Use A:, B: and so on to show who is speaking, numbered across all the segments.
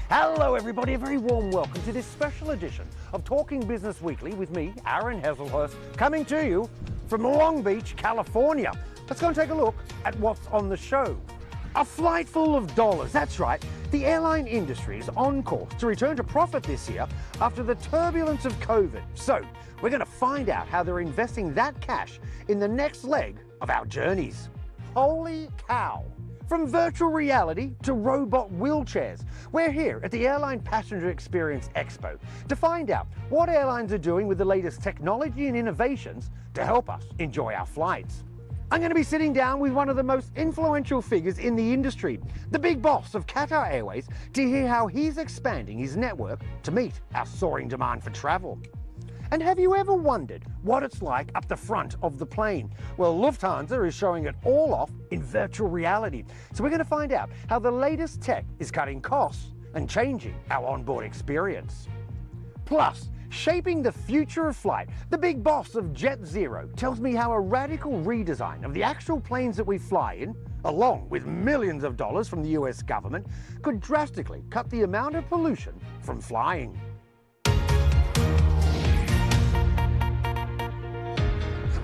A: Hello everybody, a very warm welcome to this special edition of Talking Business Weekly with me, Aaron Heslehurst, coming to you from Long Beach, California. Let's go and take a look at what's on the show. A flight full of dollars, that's right. The airline industry is on course to return to profit this year after the turbulence of COVID. So, we're going to find out how they're investing that cash in the next leg of our journeys. Holy cow! From virtual reality to robot wheelchairs, we're here at the Airline Passenger Experience Expo to find out what airlines are doing with the latest technology and innovations to help us enjoy our flights. I'm going to be sitting down with one of the most influential figures in the industry, the big boss of Qatar Airways, to hear how he's expanding his network to meet our soaring demand for travel. And have you ever wondered what it's like up the front of the plane? Well, Lufthansa is showing it all off in virtual reality. So we're going to find out how the latest tech is cutting costs and changing our onboard experience. Plus, shaping the future of flight, the big boss of JetZero tells me how a radical redesign of the actual planes that we fly in, along with millions of dollars from the US government, could drastically cut the amount of pollution from flying.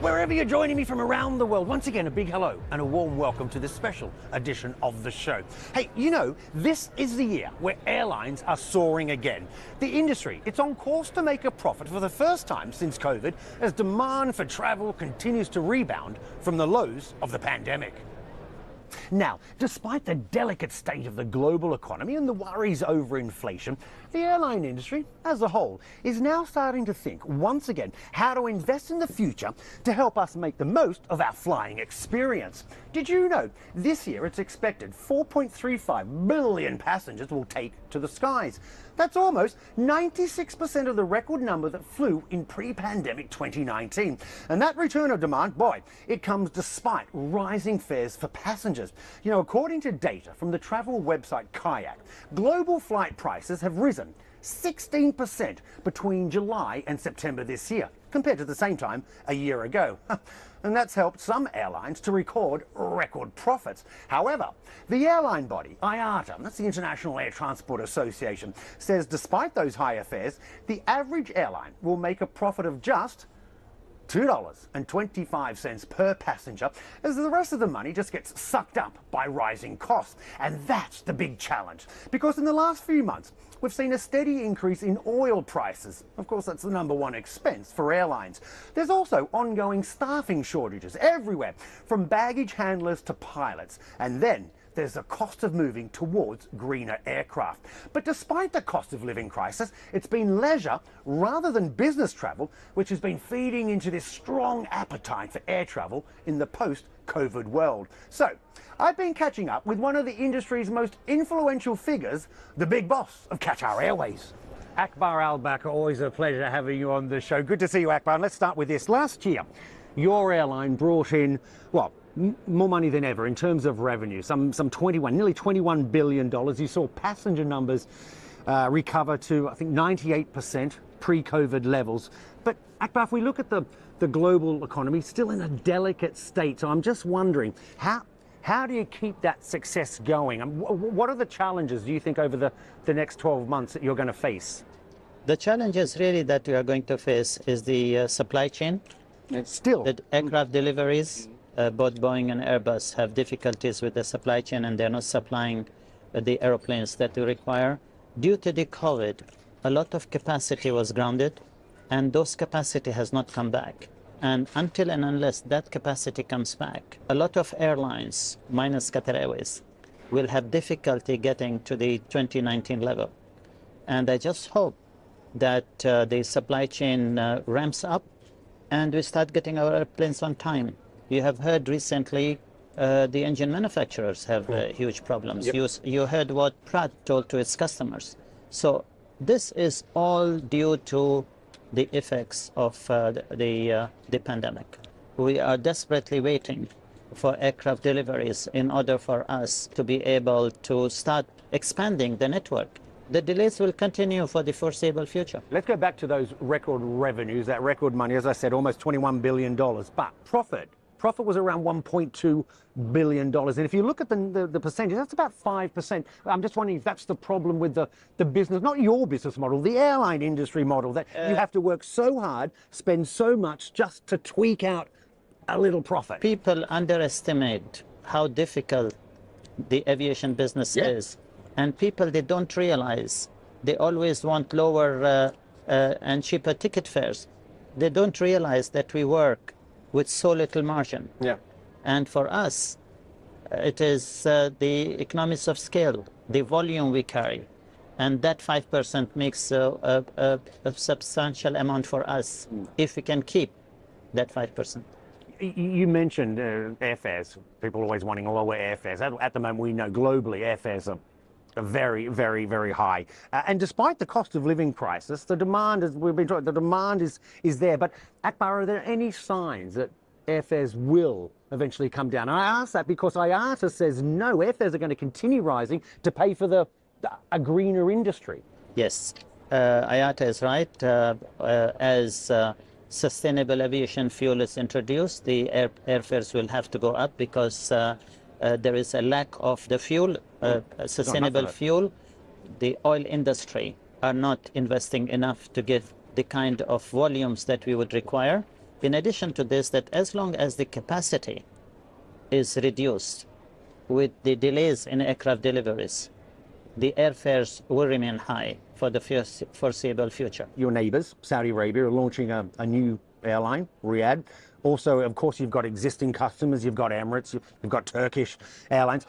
A: Wherever you're joining me from around the world, once again, a big hello and a warm welcome to this special edition of the show. Hey, you know, this is the year where airlines are soaring again. The industry, it's on course to make a profit for the first time since COVID, as demand for travel continues to rebound from the lows of the pandemic. Now, despite the delicate state of the global economy and the worries over inflation, the airline industry as a whole is now starting to think once again how to invest in the future to help us make the most of our flying experience. Did you know this year it's expected 4.35 billion passengers will take to the skies? That's almost 96% of the record number that flew in pre-pandemic 2019. And that return of demand, boy, it comes despite rising fares for passengers. You know, according to data from the travel website Kayak, global flight prices have risen 16% between July and September this year, compared to the same time a year ago. And that's helped some airlines to record profits. However, the airline body, IATA, that's the International Air Transport Association, says despite those higher fares, the average airline will make a profit of just $2.25 per passenger, as the rest of the money just gets sucked up by rising costs. And that's the big challenge, because in the last few months, we've seen a steady increase in oil prices. Of course, that's the #1 expense for airlines. There's also ongoing staffing shortages everywhere, from baggage handlers to pilots. And then there's the cost of moving towards greener aircraft. But despite the cost of living crisis, it's been leisure rather than business travel which has been feeding into this strong appetite for air travel in the post-COVID world. So, I've been catching up with one of the industry's most influential figures, the big boss of Qatar Airways. Akbar Al-Bakr, always a pleasure having you on the show. Good to see you, Akbar. And let's start with this. Last year, your airline brought in, well, more money than ever in terms of revenue, nearly $21 billion. You saw passenger numbers recover to, I think, 98% pre-COVID levels. But Akbar, if we look at the global economy, still in a delicate state. So I'm just wondering, how do you keep that success going? And what are the challenges, do you think, over the next 12 months that you're going to face?
B: The challenges really that we are going to face is the supply chain.
A: Still.
B: The aircraft deliveries. Both Boeing and Airbus have difficulties with the supply chain, and they're not supplying the aeroplanes that we require. Due to the COVID, a lot of capacity was grounded, and those capacity has not come back. And until and unless that capacity comes back, a lot of airlines, minus Qatar Airways, will have difficulty getting to the 2019 level. And I just hope that the supply chain ramps up and we start getting our airplanes on time. You have heard recently the engine manufacturers have huge problems. Yep. You heard what Pratt told to its customers. So this is all due to the effects of the pandemic. We are desperately waiting for aircraft deliveries in order for us to be able to start expanding the network. The delays will continue for the foreseeable future.
A: Let's go back to those record revenues, that record money, as I said, almost $21 billion. But profit was around $1.2 billion. And if you look at the percentage, that's about 5%. I'm just wondering if that's the problem with the business, not your business model, the airline industry model, that you have to work so hard, spend so much just to tweak out a little profit.
B: People underestimate how difficult the aviation business is. And people, they don't realize, they always want lower and cheaper ticket fares. They don't realize that we work with so little margin. And for us, it is the economies of scale, the volume we carry. And that 5% makes a substantial amount for us if we can keep that 5%.
A: You mentioned airfares, people always wanting lower airfares. At the moment, we know globally airfares are very, very, very high. And despite the cost of living crisis, the demand, as we've been talking, the demand is there. But Akbar, are there any signs that airfares will eventually come down? And I ask that because IATA says no, airfares are going to continue rising to pay for a greener industry.
B: Yes, IATA is right. As sustainable aviation fuel is introduced, the airfares will have to go up because there is a lack of the fuel, sustainable fuel. The oil industry are not investing enough to give the kind of volumes that we would require. In addition to this, that as long as the capacity is reduced with the delays in aircraft deliveries, the airfares will remain high for the foreseeable future.
A: Your neighbours, Saudi Arabia, are launching a new airline, Riyadh. Also, of course, you've got existing customers, you've got Emirates, you've got Turkish Airlines.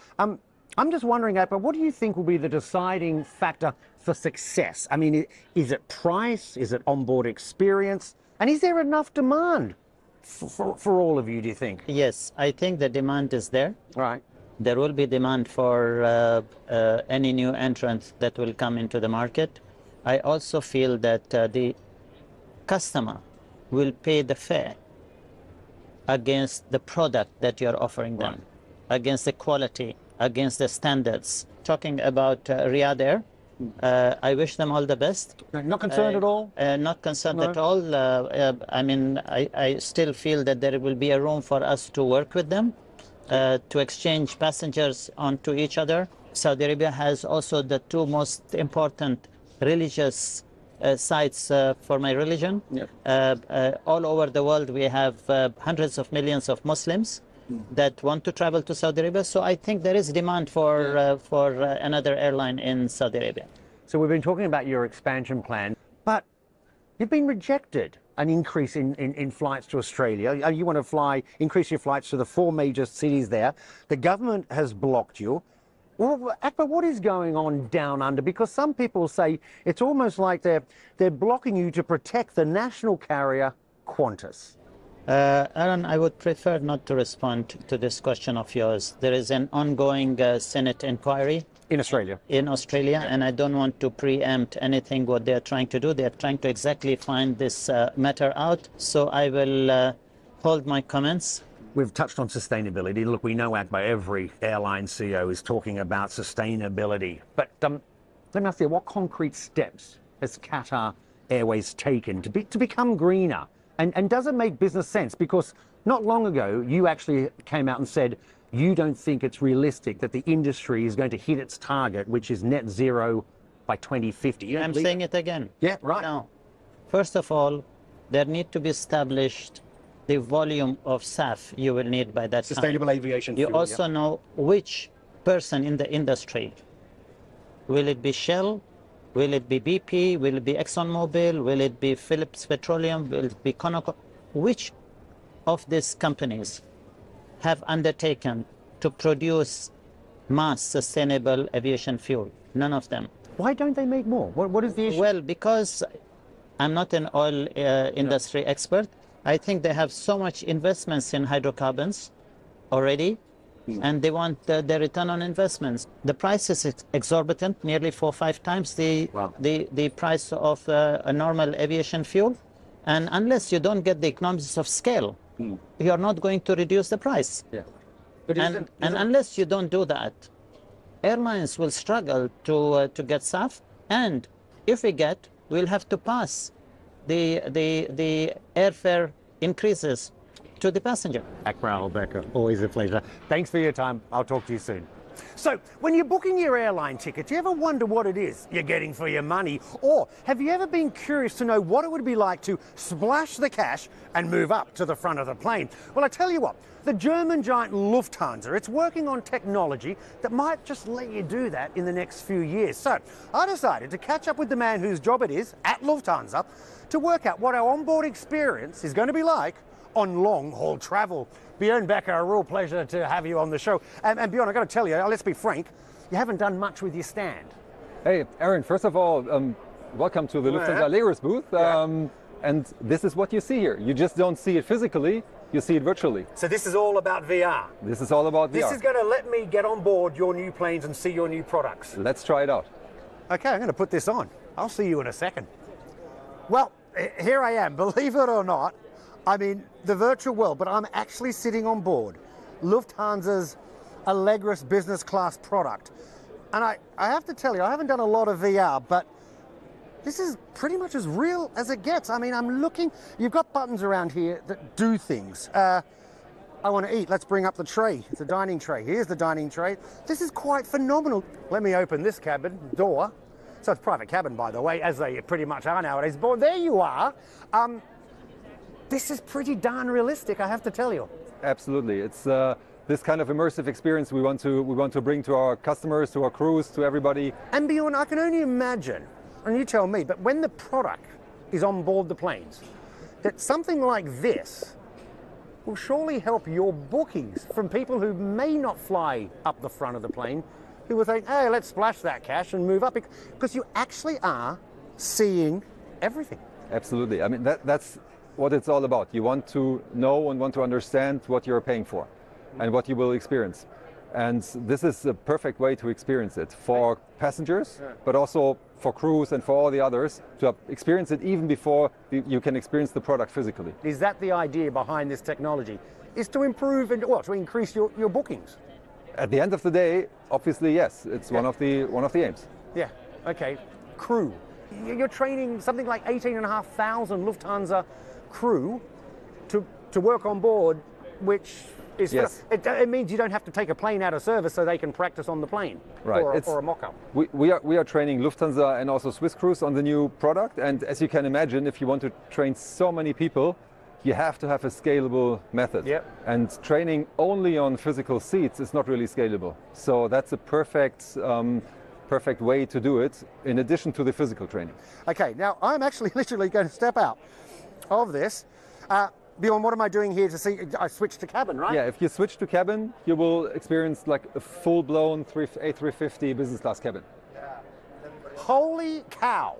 A: I'm just wondering, Akbar, what do you think will be the deciding factor for success? I mean, is it price? Is it onboard experience? And is there enough demand for all of you, do you think?
B: Yes, I think the demand is there.
A: Right.
B: There will be demand for any new entrant that will come into the market. I also feel that the customer will pay the fare against the product that you're offering them, against the quality, against the standards. Talking about Riyadh Air, I wish them all the best.
A: Not concerned at all?
B: Not concerned at all. I mean, I still feel that there will be a room for us to work with them, to exchange passengers onto each other. Saudi Arabia has also the two most important religious sites for my religion. All over the world, we have hundreds of millions of Muslims that want to travel to Saudi Arabia. So I think there is demand for another airline in Saudi Arabia.
A: So we've been talking about your expansion plan, but you've been rejected an increase in flights to Australia. You want to increase your flights to the 4 major cities there. The government has blocked you. Well, Akbar, what is going on down under? Because some people say it's almost like they're blocking you to protect the national carrier, Qantas.
B: Aaron, I would prefer not to respond to this question of yours. There is an ongoing Senate inquiry
A: in Australia.
B: And I don't want to preempt anything what they're trying to do. They're trying to exactly find this matter out. So I will hold my comments.
A: We've touched on sustainability. Look, we know Akbar, every airline CEO is talking about sustainability. But let me ask you, what concrete steps has Qatar Airways taken to become greener? And does it make business sense? Because not long ago, you actually came out and said you don't think it's realistic that the industry is going to hit its target, which is net zero by 2050.
B: I'm saying it again.
A: Yeah, right.
B: Now, first of all, there need to be established the volume of SAF you will need by that time.
A: Sustainable aviation fuel.
B: You also know which person in the industry. Will it be Shell? Will it be BP? Will it be ExxonMobil? Will it be Phillips Petroleum? Will it be Conoco? Which of these companies have undertaken to produce mass sustainable aviation fuel? None of them.
A: Why don't they make more? What is the issue?
B: Well, because I'm not an oil industry expert. I think they have so much investments in hydrocarbons already, and they want the return on investments. The price is exorbitant, nearly 4 or 5 times the price of a normal aviation fuel. And unless you don't get the economies of scale, you're not going to reduce the price.
A: But
B: and unless you don't do that, airlines will struggle to get SAF. And if we get, we'll have to pass the airfare increases to the passenger.
A: Akbar Becker, always a pleasure. Thanks for your time. I'll talk to you soon. So, when you're booking your airline ticket, do you ever wonder what it is you're getting for your money? Or have you ever been curious to know what it would be like to splash the cash and move up to the front of the plane? Well, I tell you what, the German giant Lufthansa, it's working on technology that might just let you do that in the next few years. So, I decided to catch up with the man whose job it is at Lufthansa to work out what our onboard experience is going to be like on long-haul travel. Bjorn Becker, a real pleasure to have you on the show. And Bjorn, I've got to tell you, let's be frank, you haven't done much with your stand.
C: Hey, Aaron, first of all, welcome to the Lufthansa Allegris booth. And this is what you see here. You just don't see it physically, you see it virtually.
A: So this is all about VR?
C: This is all about VR.
A: This is going to let me get on board your new planes and see your new products.
C: Let's try it out.
A: Okay, I'm going to put this on. I'll see you in a second. Well, here I am, believe it or not. I mean, the virtual world, but I'm actually sitting on board Lufthansa's Allegris business class product. And I have to tell you, I haven't done a lot of VR, but this is pretty much as real as it gets. I mean, I'm looking, you've got buttons around here that do things. I want to eat, let's bring up the tray. It's a dining tray. Here's the dining tray. This is quite phenomenal. Let me open this cabin door. So it's a private cabin, by the way, as they pretty much are nowadays. But there you are. This is pretty darn realistic, I have to tell you.
C: Absolutely. It's this kind of immersive experience we want to bring to our customers, to our crews, to everybody.
A: And Bjorn, I can only imagine, and you tell me, but when the product is on board the planes, that something like this will surely help your bookings from people who may not fly up the front of the plane, who will think, hey, let's splash that cash and move up, because you actually are seeing everything.
C: Absolutely. I mean, that's what it's all about. You want to know and want to understand what you're paying for and what you will experience. And this is a perfect way to experience it for passengers, but also for crews and for all the others to experience it even before you can experience the product physically.
A: Is that the idea behind this technology? Is to improve and to increase your bookings?
C: At the end of the day, obviously, yes. It's one of the aims.
A: Yeah, okay. Crew. You're training something like 18,500 Lufthansa crew to work on board, which is it means you don't have to take a plane out of service so they can practice on the plane,
C: right?
A: or a mock-up.
C: We are training Lufthansa and also Swiss crews on the new product, and as you can imagine, if you want to train so many people, you have to have a scalable method.
A: Yep.
C: And training only on physical seats is not really scalable. So that's a perfect way to do it, in addition to the physical training.
A: Okay, now I'm actually literally going to step out of this. Bjorn, what am I doing here to see? I switched to cabin, right?
C: Yeah, if you switch to cabin, you will experience like a full-blown A350 business class cabin.
A: Holy cow.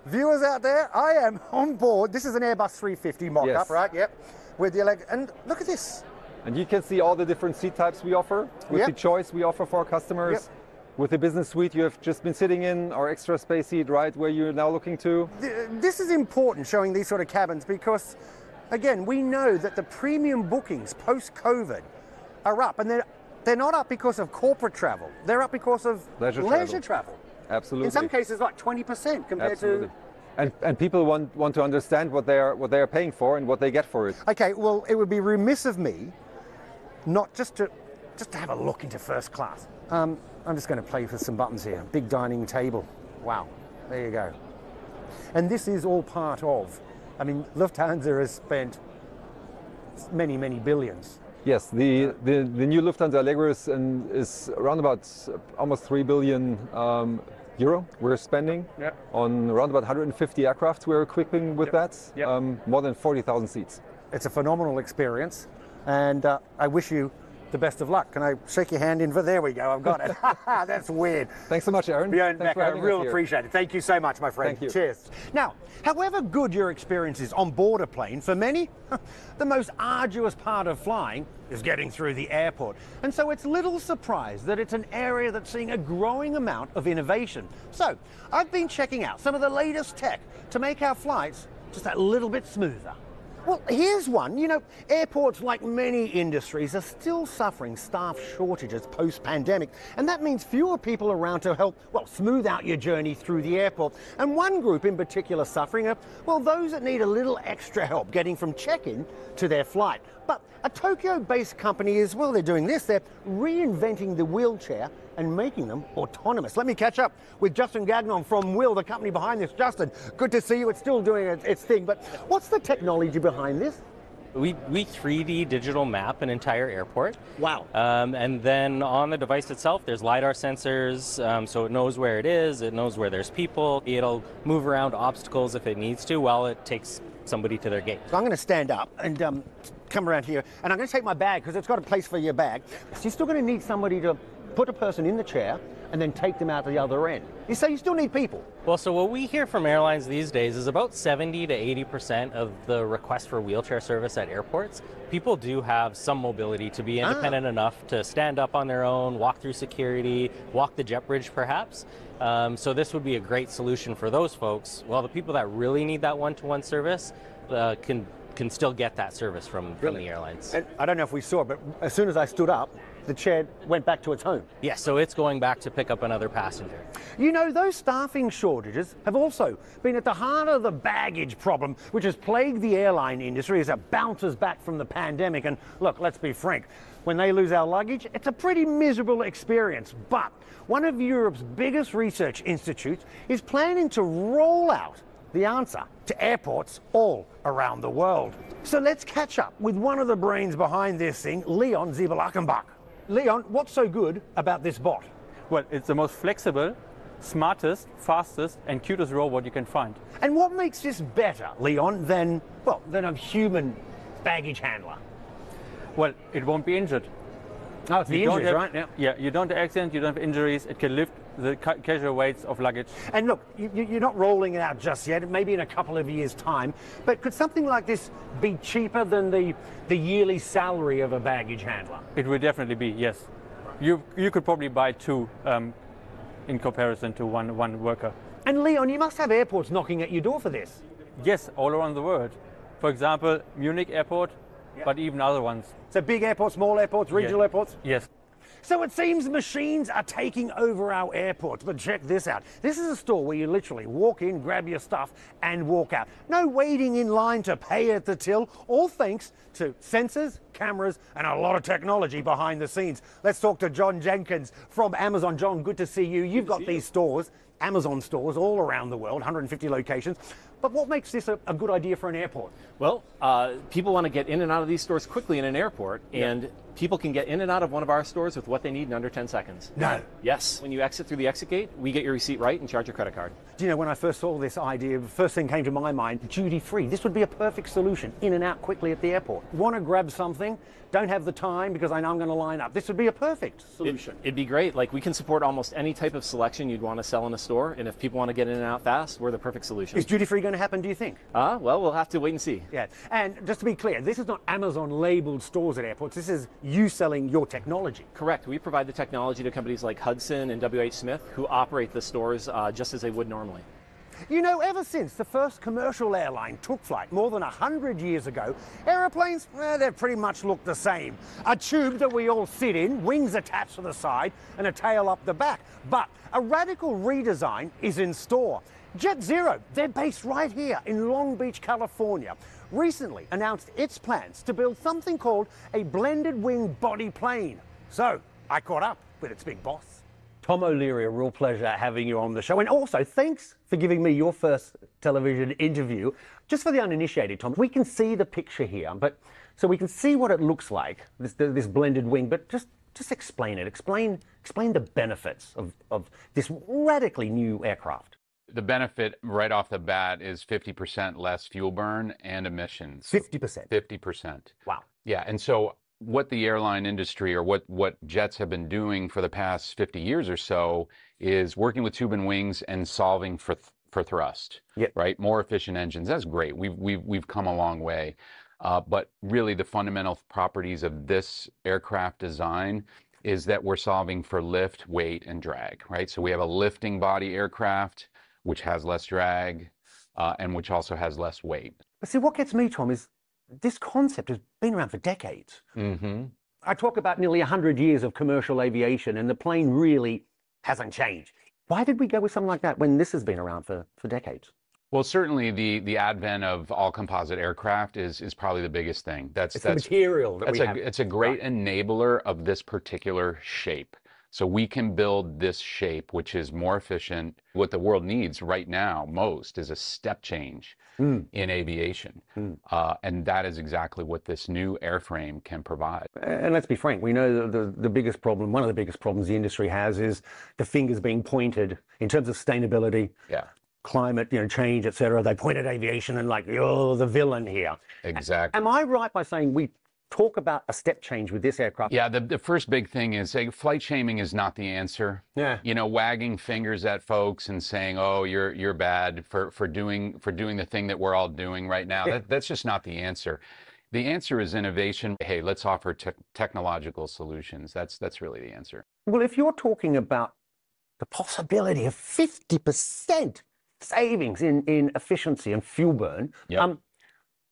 A: Viewers out there, I am on board. This is an Airbus 350 mock-up, right? Yep. With the and look at this.
C: And you can see all the different seat types we offer, with the choice we offer for our customers.
A: Yep.
C: With the business suite you have just been sitting in, our extra space seat, right, where you're now looking to.
A: This is important, showing these sort of cabins, because, again, we know that the premium bookings post-COVID are up, and they're not up because of corporate travel. They're up because of leisure travel.
C: Absolutely.
A: In some cases, like 20% compared to.
C: And people want to understand what they are paying for and what they get for it.
A: Okay, well, it would be remiss of me not just to have a look into first class. I'm just going to play with some buttons here. Big dining table. Wow, there you go. And this is all part of, I mean, Lufthansa has spent many, many billions.
C: Yes, the new Lufthansa Allegris is around about almost 3 billion euro we're spending on around about 150 aircraft we're equipping with that, more than 40,000 seats.
A: It's a phenomenal experience, and I wish you the best of luck. Can I shake your hand in? There we go, I've got it. That's weird.
C: Thanks so much, Aaron.
A: Bjorn Becker, I really appreciate it. Thank you so much, my friend.
C: Thank you.
A: Cheers. Now, however good your experience is on board a plane, for many, the most arduous part of flying is getting through the airport. And so it's little surprise that it's an area that's seeing a growing amount of innovation. So I've been checking out some of the latest tech to make our flights just a little bit smoother. Well, here's one. You know, airports, like many industries, are still suffering staff shortages post-pandemic, and that means fewer people around to help, well, smooth out your journey through the airport. And one group in particular suffering are, well, those that need a little extra help getting from check-in to their flight. But a Tokyo-based company is, well, they're doing this. They're reinventing the wheelchair and making them autonomous. Let me catch up with Justin Gagnon from Will, the company behind this. Justin, good to see you. It's still doing its thing, but what's the technology behind this?
D: We 3D digital map an entire airport.
A: Wow.
D: And then on the device itself, there's LiDAR sensors, so it knows where it is, it knows where there's people. It'll move around obstacles if it needs to while it takes somebody to their gate.
A: So I'm going to stand up and come around here, and I'm going to take my bag because it's got a place for your bag. So you're still going to need somebody to put a person in the chair and then take them out to the other end. You say you still need people.
D: Well, so what we hear from airlines these days is about 70 to 80% of the request for wheelchair service at airports. People do have some mobility to be independent enough to stand up on their own, walk through security, walk the jet bridge perhaps. So this would be a great solution for those folks. Well, the people that really need that one-to-one service can still get that service from the airlines.
A: And I don't know if we saw, but as soon as I stood up, the chair went back to its home.
D: Yeah, so it's going back to pick up another passenger.
A: You know, those staffing shortages have also been at the heart of the baggage problem, which has plagued the airline industry as it bounces back from the pandemic. And look, let's be frank, when they lose our luggage, it's a pretty miserable experience. But one of Europe's biggest research institutes is planning to roll out the answer to airports all around the world. So let's catch up with one of the brains behind this thing, Leon Ziebel-Achenbach. Leon, what's so good about this bot?
E: Well, it's the most flexible, smartest, fastest, and cutest robot you can find.
A: And what makes this better, Leon, than a human baggage handler?
E: Well, it won't be injured.
A: Oh, it's the injuries, right? Yeah.
E: Yeah, you don't have accidents, you don't have injuries. It can lift the casual weights of luggage.
A: And look, you're not rolling it out just yet, maybe in a couple of years' time, but could something like this be cheaper than the yearly salary of a baggage handler?
E: It will definitely be, yes. You could probably buy two in comparison to one worker.
A: And Leon, you must have airports knocking at your door for this.
E: Yes, all around the world. For example, Munich airport, but even other ones.
A: So big airports, small airports, regional airports?
E: Yes.
A: So it seems machines are taking over our airports, but check this out. This is a store where you literally walk in, grab your stuff and walk out. No waiting in line to pay at the till, all thanks to sensors, cameras and a lot of technology behind the scenes. Let's talk to John Jenkins from Amazon. John, good to see you. You've got these stores, Amazon stores all around the world, 150 locations. But what makes this a good idea for an airport?
F: Well, people want to get in and out of these stores quickly in an airport, and people can get in and out of one of our stores with what they need in under 10 seconds.
A: No.
F: Yes. When you exit through the exit gate, we get your receipt right and charge your credit card.
A: Do you know, when I first saw this idea, the first thing came to my mind, duty free. This would be a perfect solution, in and out quickly at the airport. Want to grab something, don't have the time because I know I'm going to line up. This would be a perfect solution.
F: It'd be great. Like, we can support almost any type of selection you'd want to sell in a store, and if people want to get in and out fast, we're the perfect solution.
A: Is duty free going to happen, do you think?
F: Well, we'll have to wait and see.
A: Yeah, and just to be clear, this is not Amazon labeled stores at airports. This is you selling your technology.
F: Correct. We provide the technology to companies like Hudson and WH Smith, who operate the stores just as they would normally.
A: You know, ever since the first commercial airline took flight more than 100 years ago, aeroplanes, they've pretty much looked the same. A tube that we all sit in, wings attached to the side and a tail up the back. But a radical redesign is in store. JetZero, they're based right here in Long Beach, California, recently announced its plans to build something called a blended wing body plane. So I caught up with its big boss. Tom O'Leary, a real pleasure having you on the show. And also, thanks for giving me your first television interview. Just for the uninitiated, Tom, we can see the picture here, but so we can see what it looks like, this blended wing, but just explain it. Explain the benefits of this radically new aircraft.
G: The benefit right off the bat is 50% less fuel burn and emissions.
A: 50%?
G: 50%.
A: Wow.
G: Yeah, and so what the airline industry or what jets have been doing for the past 50 years or so is working with tube and wings and solving for thrust, right? More efficient engines. That's great. We've come a long way. But really the fundamental properties of this aircraft design is that we're solving for lift, weight, and drag, right? So we have a lifting body aircraft, which has less drag and which also has less weight.
A: But see, what gets me, Tom, is this concept has been around for decades.
G: Mm-hmm.
A: I talk about nearly 100 years of commercial aviation, and the plane really hasn't changed. Why did we go with something like that when this has been around for decades?
G: Well, certainly the advent of all composite aircraft is probably the biggest thing. That's
A: the material that we have.
G: It's a great enabler of this particular shape. So we can build this shape, which is more efficient. What the world needs right now most is a step change in aviation. And that is exactly what this new airframe can provide.
A: And let's be frank, we know that the biggest problem, one of the biggest problems the industry has is the fingers being pointed in terms of sustainability.
G: Yeah.
A: Climate, change, etc. They point at aviation and like, you're the villain here.
G: Exactly.
A: Am I right by saying we talk about a step change with this aircraft?
G: Yeah, the first big thing is flight shaming is not the answer.
A: Yeah.
G: Wagging fingers at folks and saying, "Oh, you're bad for doing the thing that we're all doing right now."
A: Yeah.
G: That's just not the answer. The answer is innovation. Hey, let's offer technological solutions. That's really the answer.
A: Well, if you're talking about the possibility of 50% savings in efficiency and fuel burn,
G: Yep.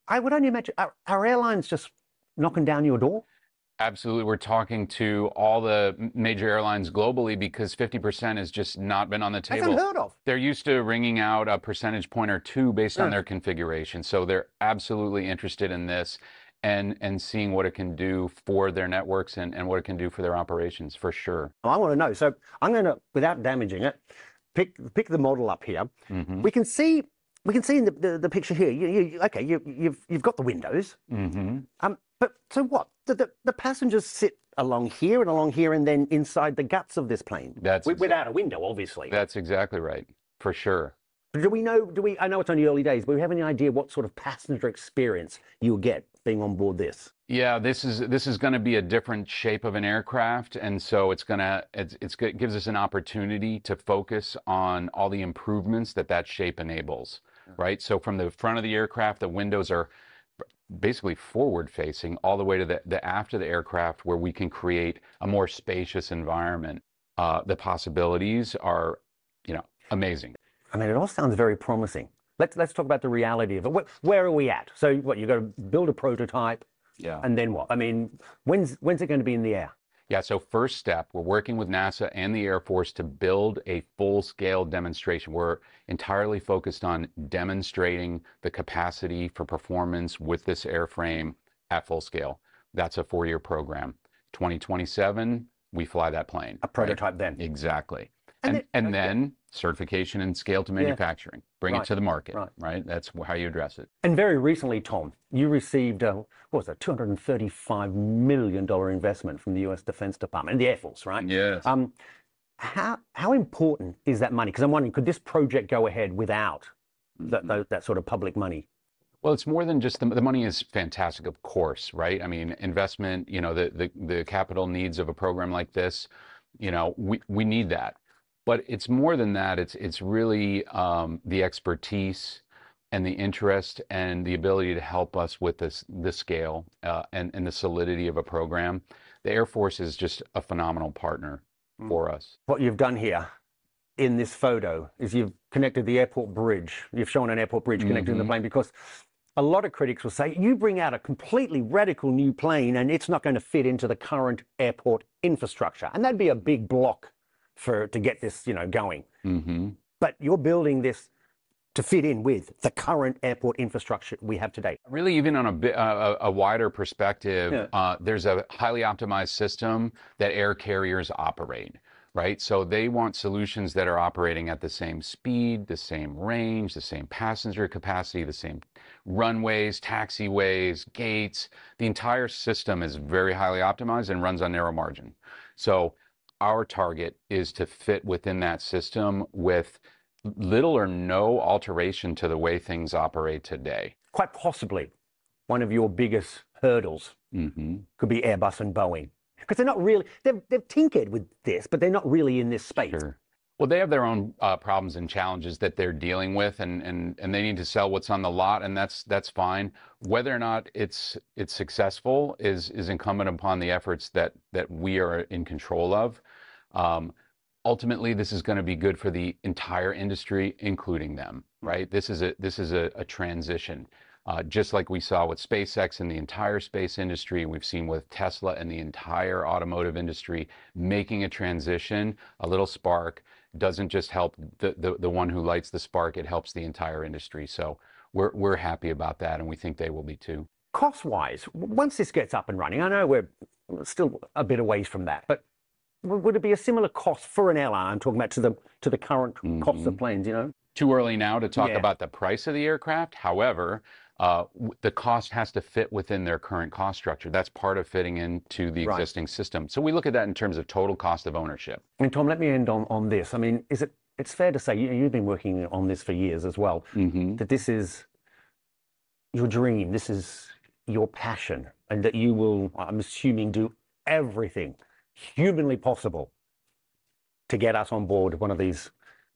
A: I would only imagine, are airlines just knocking down your door?
G: Absolutely. We're talking to all the major airlines globally because 50% has just not been on the
A: That's
G: table.
A: unheard of.
G: They're used to ringing out a percentage point or two based on their configuration. So they're absolutely interested in this and seeing what it can do for their networks and what it can do for their operations, for sure.
A: I want to know. So I'm going to, without damaging it, pick the model up here.
G: Mm-hmm.
A: We can see in the picture here. You've got the windows.
G: Mm-hmm.
A: But so what? The passengers sit along here, and then inside the guts of this plane. Without a window, obviously.
G: That's exactly right, for sure.
A: Do we know? I know it's only early days, but do we have any idea what sort of passenger experience you'll get being on board this?
G: Yeah, this is going to be a different shape of an aircraft, and so it gives us an opportunity to focus on all the improvements that shape enables, right? So from the front of the aircraft, the windows are basically forward facing all the way to the aft of the aircraft, where we can create a more spacious environment. The possibilities are, amazing.
A: I mean, it all sounds very promising. Let's talk about the reality of it. Where are we at? So what, you've got to build a prototype.
G: Yeah.
A: And then what? I mean, when's it going to be in the air?
G: Yeah, so first step, we're working with NASA and the Air Force to build a full-scale demonstration. We're entirely focused on demonstrating the capacity for performance with this airframe at full scale. That's a 4-year program. 2027, we fly that plane.
A: A prototype then.
G: Exactly. And then certification and scale to manufacturing. Bring it to the market, right? That's how you address it.
A: And very recently, Tom, you received what was it, $235 million investment from the U.S. Defense Department and the Air Force, right?
G: Yes.
A: How important is that money? Because I'm wondering, could this project go ahead without that sort of public money?
G: Well, it's more than just the money is fantastic, of course, right? I mean, investment, the capital needs of a program like this, we need that. But it's more than that. It's really the expertise and the interest and the ability to help us with this scale and the solidity of a program. The Air Force is just a phenomenal partner for us.
A: What you've done here in this photo is you've connected the airport bridge. You've shown an airport bridge connected to the plane, because a lot of critics will say you bring out a completely radical new plane and it's not going to fit into the current airport infrastructure. And that'd be a big block to get this, going. But you're building this to fit in with the current airport infrastructure we have today.
G: Really, even on a wider perspective, there's a highly optimized system that air carriers operate, right? So they want solutions that are operating at the same speed, the same range, the same passenger capacity, the same runways, taxiways, gates. The entire system is very highly optimized and runs on narrow margin. So our target is to fit within that system with little or no alteration to the way things operate today.
A: Quite possibly, one of your biggest hurdles could be Airbus and Boeing, because they're not really, they've tinkered with this, but they're not really in this space.
G: Sure. Well, they have their own problems and challenges that they're dealing with, and they need to sell what's on the lot, and that's fine. Whether or not it's successful is incumbent upon the efforts that we are in control of. Ultimately, this is going to be good for the entire industry, including them, right? This is a transition. Just like we saw with SpaceX and the entire space industry, we've seen with Tesla and the entire automotive industry making a transition. A little spark doesn't just help the one who lights the spark, it helps the entire industry. So we're happy about that, and we think they will be too.
A: Cost-wise, once this gets up and running, I know we're still a bit away from that, but would it be a similar cost for an airline? I'm talking about to the current cost of planes, you know?
G: Too early now to talk about the price of the aircraft. However, the cost has to fit within their current cost structure. That's part of fitting into the existing system. So we look at that in terms of total cost of ownership.
A: And Tom, let me end on this. I mean, it's fair to say, you've been working on this for years as well, that this is your dream, this is your passion, and that you will, I'm assuming, do everything humanly possible to get us on board one of these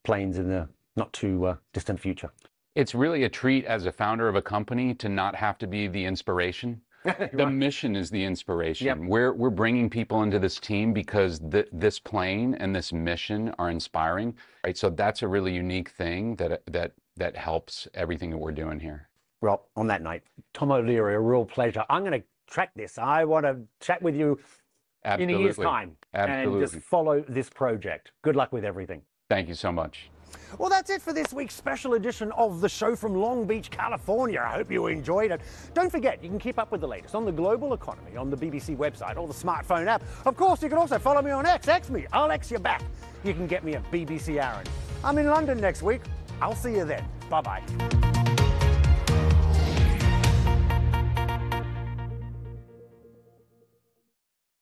A: planes in the not too distant future.
G: It's really a treat as a founder of a company to not have to be the inspiration. The mission is the inspiration.
A: Yep.
G: We're bringing people into this team because this plane and this mission are inspiring, right? So that's a really unique thing that helps everything that we're doing here.
A: Well, on that note, Tom O'Leary, a real pleasure. I'm going to track this. I want to chat with you in a year's time and just follow this project. Good luck with everything.
G: Thank you so much.
A: Well, that's it for this week's special edition of the show from Long Beach, California. I hope you enjoyed it. Don't forget, you can keep up with the latest on the global economy on the BBC website or the smartphone app. Of course, you can also follow me on X me. I'll X you back. You can get me at BBC Aaron. I'm in London next week. I'll see you then. Bye-bye.